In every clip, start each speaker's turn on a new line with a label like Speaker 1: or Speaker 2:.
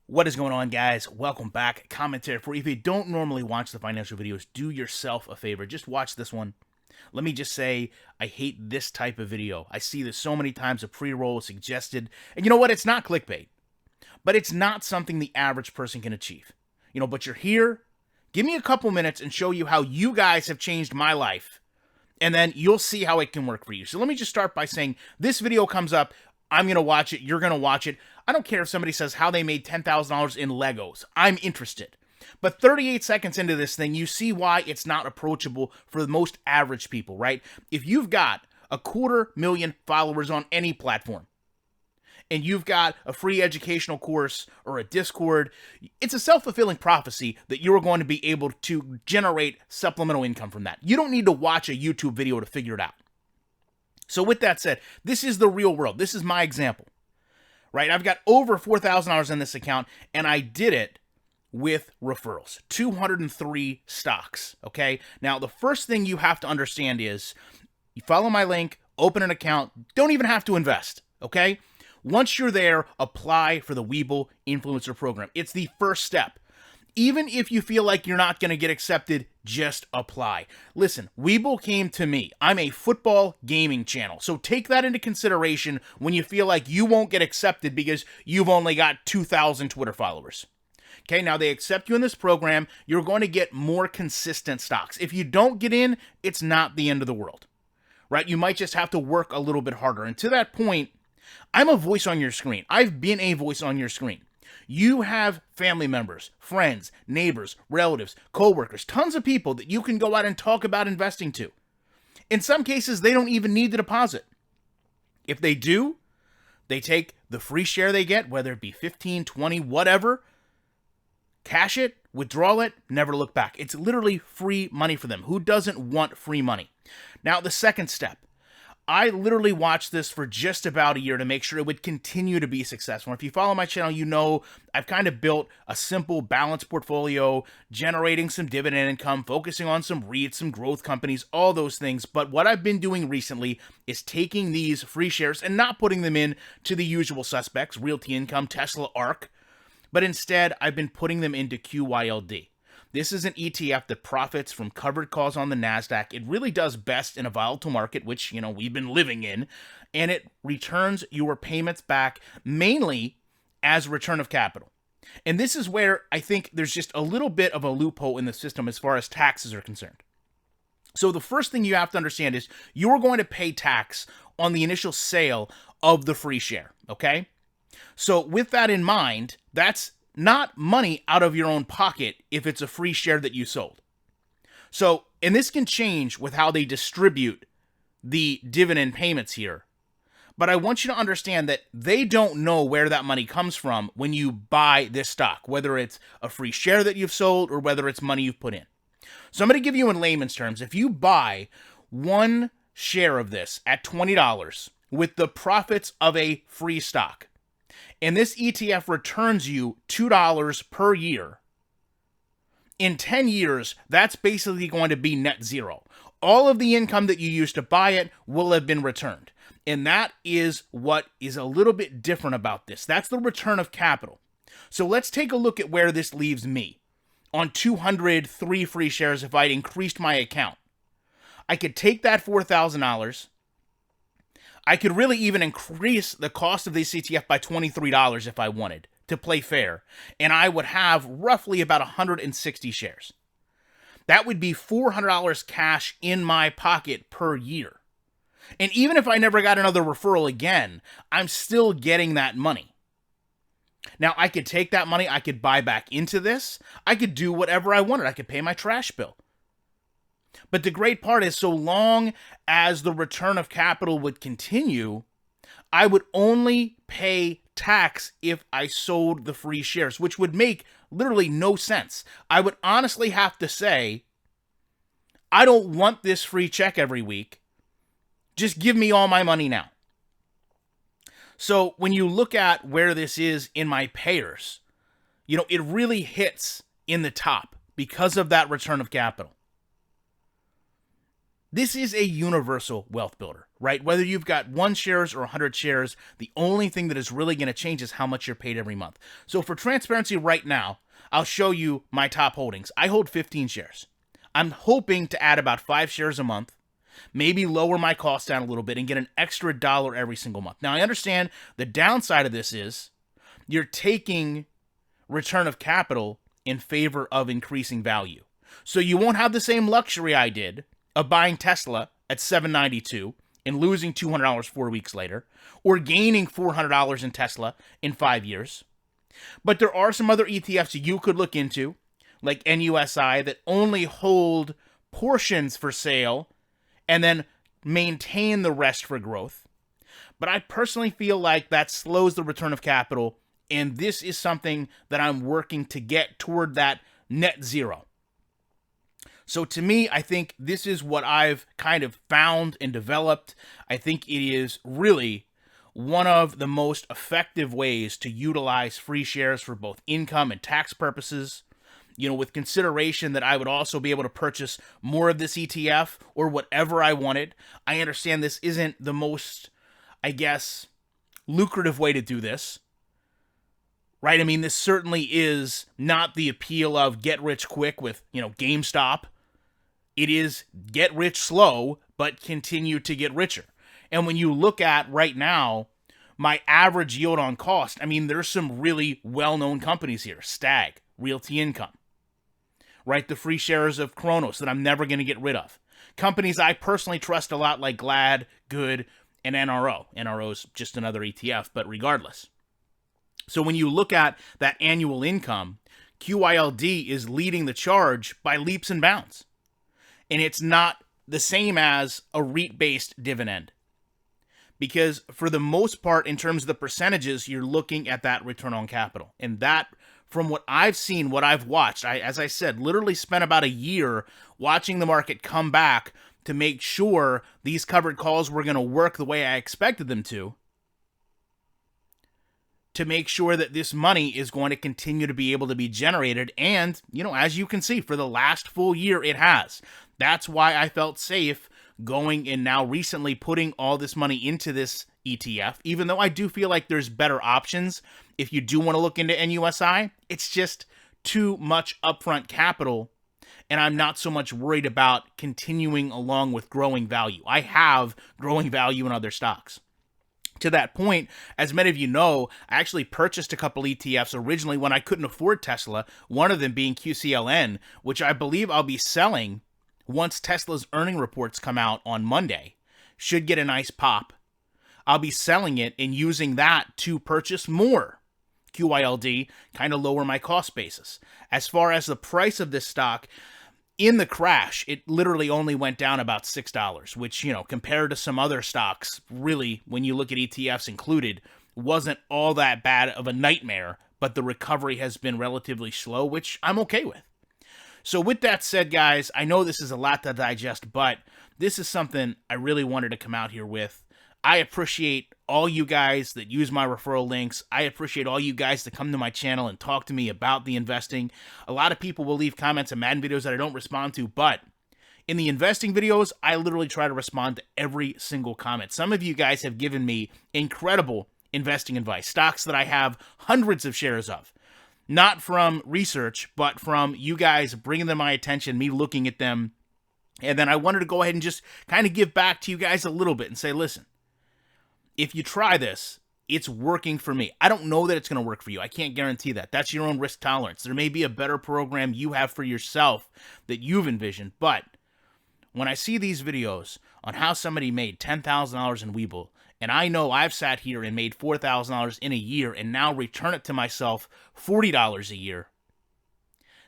Speaker 1: What is going on, guys? Welcome back. Commentary for you. If you don't normally watch the financial videos, do yourself a favor. Just watch this one. Let me just say, I hate this type of video. I see this so many times, a pre-roll suggested. And you know what? It's not clickbait. But it's not something the average person can achieve. But you're here. Give me a couple minutes and show you how you guys have changed my life. And then you'll see how it can work for you. So let me just start by saying, this video comes up. I'm going to watch it. You're going to watch it. I don't care if somebody says how they made $10,000 in Legos. I'm interested. But 38 seconds into this thing, you see why it's not approachable for the most average people, right? If you've got 250,000 followers on any platform, and you've got a free educational course or a Discord, it's a self-fulfilling prophecy that you're going to be able to generate supplemental income from that. You don't need to watch a YouTube video to figure it out. So with that said, this is the real world. This is my example, right? I've got over $4,000 in this account, and I did it with referrals, 203 stocks, okay? Now, the first thing you have to understand is you follow my link, open an account, don't even have to invest, okay? Once you're there, apply for the Webull Influencer Program. It's the first step. Even if you feel like you're not going to get accepted, just apply. Listen, Webull came to me. I'm a football gaming channel. So take that into consideration when you feel like you won't get accepted because you've only got 2,000 Twitter followers. Okay, now they accept you in this program. You're going to get more consistent stocks. If you don't get in, it's not the end of the world, right? You might just have to work a little bit harder. And to that point, I'm a voice on your screen. I've been a voice on your screen. You have family members, friends, neighbors, relatives, coworkers, tons of people that you can go out and talk about investing to. In some cases, they don't even need the deposit. If they do, they take the free share they get, whether it be 15, 20, whatever, cash it, withdraw it, never look back. It's literally free money for them. Who doesn't want free money? Now, the second step. I literally watched this for just about a year to make sure it would continue to be successful. If you follow my channel, you know I've kind of built a simple, balanced portfolio, generating some dividend income, focusing on some REITs, some growth companies, all those things. But what I've been doing recently is taking these free shares and not putting them in to the usual suspects, Realty Income, Tesla, ARK, but instead I've been putting them into QYLD. This is an ETF that profits from covered calls on the NASDAQ. It really does best in a volatile market, which, we've been living in, and it returns your payments back mainly as a return of capital. And this is where I think there's just a little bit of a loophole in the system as far as taxes are concerned. So the first thing you have to understand is you're going to pay tax on the initial sale of the free share, okay? So with that in mind, that's not money out of your own pocket if it's a free share that you sold. So, and this can change with how they distribute the dividend payments here. But I want you to understand that they don't know where that money comes from when you buy this stock, whether it's a free share that you've sold or whether it's money you've put in. So I'm going to give you in layman's terms, if you buy one share of this at $20 with the profits of a free stock, and this ETF returns you $2 per year, in 10 years, that's basically going to be net zero. All of the income that you used to buy it will have been returned. And that is what is a little bit different about this. That's the return of capital. So let's take a look at where this leaves me. On 203 free shares, if I'd increased my account, I could take that $4,000. I could really even increase the cost of this ETF by $23 if I wanted to play fair, and I would have roughly about 160 shares. That would be $400 cash in my pocket per year. And even if I never got another referral again, I'm still getting that money. Now, I could take that money, I could buy back into this, I could do whatever I wanted, I could pay my trash bill. But the great part is, so long as the return of capital would continue, I would only pay tax if I sold the free shares, which would make literally no sense. I would honestly have to say, I don't want this free check every week. Just give me all my money now. So when you look at where this is in my payers, it really hits in the top because of that return of capital. This is a universal wealth builder, right? Whether you've got 1 shares or 100 shares, the only thing that is really going to change is how much you're paid every month. So for transparency right now, I'll show you my top holdings. I hold 15 shares. I'm hoping to add about 5 shares a month, maybe lower my cost down a little bit and get an extra $1 every single month. Now, I understand the downside of this is you're taking return of capital in favor of increasing value. So you won't have the same luxury I did of buying Tesla at $792 and losing $200 4 weeks later, or gaining $400 in Tesla in 5 years. But there are some other ETFs you could look into, like NUSI, that only hold portions for sale and then maintain the rest for growth. But I personally feel like that slows the return of capital, and this is something that I'm working to get toward that net zero. So to me, I think this is what I've kind of found and developed. I think it is really one of the most effective ways to utilize free shares for both income and tax purposes. You know, with consideration that I would also be able to purchase more of this ETF or whatever I wanted. I understand this isn't the most, I guess, lucrative way to do this, right? I mean, this certainly is not the appeal of get rich quick with, GameStop. It is get rich slow, but continue to get richer. And when you look at right now, my average yield on cost, I mean, there's some really well-known companies here. Stag, Realty Income, right? The free shares of Kronos that I'm never going to get rid of. Companies I personally trust a lot, like Glad, Good, and NRO. NRO is just another ETF, but regardless. So when you look at that annual income, QYLD is leading the charge by leaps and bounds. And it's not the same as a REIT-based dividend. Because for the most part, in terms of the percentages, you're looking at that return on capital. And that, from what I've seen, what I've watched, as I said, literally spent about a year watching the market come back to make sure these covered calls were going to work the way I expected them to make sure that this money is going to continue to be able to be generated. And, as you can see, for the last full year, it has. That's why I felt safe going and now recently putting all this money into this ETF, even though I do feel like there's better options. If you do want to look into NUSI, it's just too much upfront capital, and I'm not so much worried about continuing along with growing value. I have growing value in other stocks. To that point, as many of you know, I actually purchased a couple ETFs originally when I couldn't afford Tesla, one of them being QCLN, which I believe I'll be selling once Tesla's earning reports come out on Monday. Should get a nice pop. I'll be selling it and using that to purchase more QYLD, kind of lower my cost basis. As far as the price of this stock, in the crash, it literally only went down about $6, which, compared to some other stocks, really, when you look at ETFs included, wasn't all that bad of a nightmare, but the recovery has been relatively slow, which I'm okay with. So with that said, guys, I know this is a lot to digest, but this is something I really wanted to come out here with. I appreciate all you guys that use my referral links. I appreciate all you guys that come to my channel and talk to me about the investing. A lot of people will leave comments on Madden videos that I don't respond to, but in the investing videos, I literally try to respond to every single comment. Some of you guys have given me incredible investing advice, stocks that I have hundreds of shares of. Not from research, but from you guys bringing them to my attention, me looking at them. And then I wanted to go ahead and just kind of give back to you guys a little bit and say, listen, if you try this, it's working for me. I don't know that it's going to work for you. I can't guarantee that. That's your own risk tolerance. There may be a better program you have for yourself that you've envisioned. But when I see these videos on how somebody made $10,000 in Webull, and I know I've sat here and made $4,000 in a year and now return it to myself $40 a year,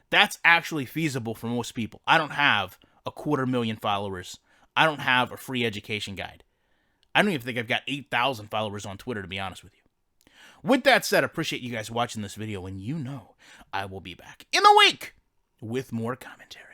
Speaker 1: that's actually feasible for most people. I don't have 250,000 followers. I don't have a free education guide. I don't even think I've got 8,000 followers on Twitter, to be honest with you. With that said, I appreciate you guys watching this video, and I will be back in the week with more commentary.